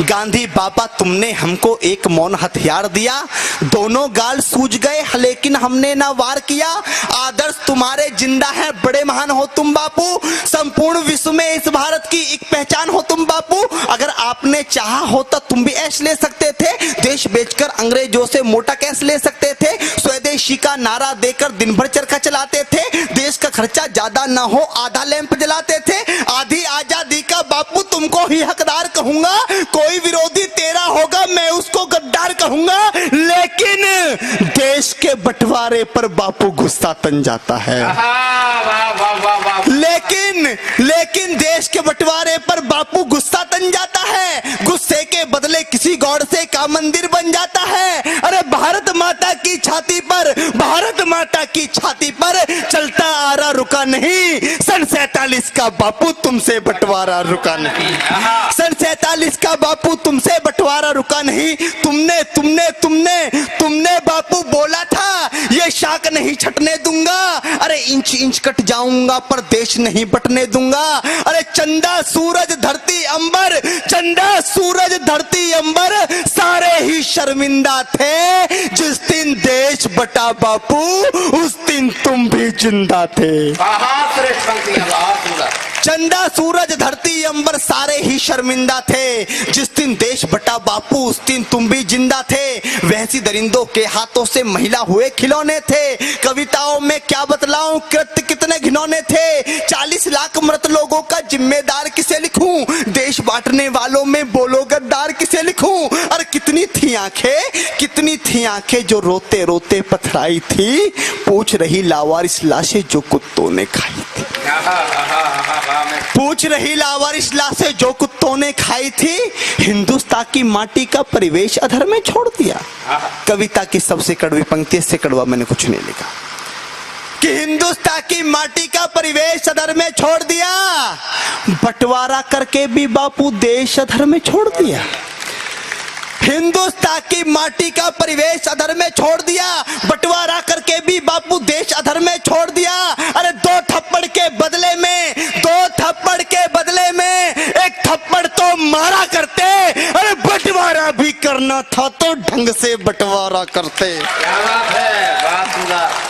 गांधी बाबा तुमने हमको एक मौन हथियार दिया, दोनों गाल सूज गए लेकिन हमने ना वार किया। आदर्श तुम्हारे जिंदा है, बड़े महान हो तुम बापू, संपूर्ण विश्व में इस भारत की एक पहचान हो तुम बापू। अगर आपने चाहा होता तुम भी ऐश ले सकते थे, देश बेचकर अंग्रेजों से मोटा कैश ले सकते थे, स्वदेशी का नारा देकर दिन भर चरखा चलाते थे, देश का खर्चा ज्यादा ना हो आधा लैंप जलाते थे। आधी आजादी का बापू तुमको ही हकदार कहूंगा, कोई विरोधी तेरा होगा मैं उसको गद्दार कहूंगा। लेकिन देश के बंटवारे पर बापू गुस्सा तन जाता है। लेकिन देश के बंटवारे पर बापू गुस्सा तन जाता है, गुस्से के बदले किसी गौड़ से का मंदिर बन जाता है। अरे भारत माता की छाती पर, भारत माता की छाती पर चलता आ रहा रुका नहीं, सन 47 का बापू तुमसे बंटवारा रुका नहीं, सन 47 का बापू तुमसे बंटवारा रुका नहीं। तुमने तुमने तुमने तुमने बापू बोला था ये शाख नहीं छटने दूंगा, अरे इंच इंच कट जाऊंगा पर देश नहीं बटने दूंगा। अरे चंदा सूरज धरती अंबर, चंदा सूरज धरती अंबर सारे ही शर्मिंदा थे, जिस दिन देश बटा बापू उस दिन तुम भी जिंदा थे। चंदा सूरज धरती अंबर सारे ही शर्मिंदा थे, जिस दिन देश बटा बापू उस दिन तुम भी जिंदा थे। वैसी दरिंदों के हाथों से महिला हुए खिलौने थे, कविताओं में क्या बतलाऊं कृत्य कितने घिनौने थे। 40 लाख मृत लोगों का जिम्मेदार किसे लिखूं, देश बांटने वालों में बोलो गद्दार किसे लिखूं। और कितनी थी आंखें जो रोते रोते पथराई थी, पूछ रही लावारिस लाशें जो कुत्तों ने खाई थी, पूछ रही लावारिस लाशें जो कुत्तों ने खाई थी। हिंदुस्तान की माटी का परिवेश अधर में छोड़ दिया। कविता की सबसे कड़वी पंक्ति, इससे कड़वा मैंने कुछ नहीं लिखा, कि हिंदुस्तान की माटी का परिवेश अधर में छोड़ दिया, बंटवारा करके भी बापू देश अधर में छोड़ दिया। हिंदुस्तान की माटी का परिवेश अधर में छोड़ दिया, बंटवारा करके भी बापू देश अधर में छोड़ दिया। अरे दो थप्पड़ के बदले में एक थप्पड़ तो मारा करते, अरे बंटवारा भी करना था तो ढंग से बंटवारा करते। क्या बात है, बात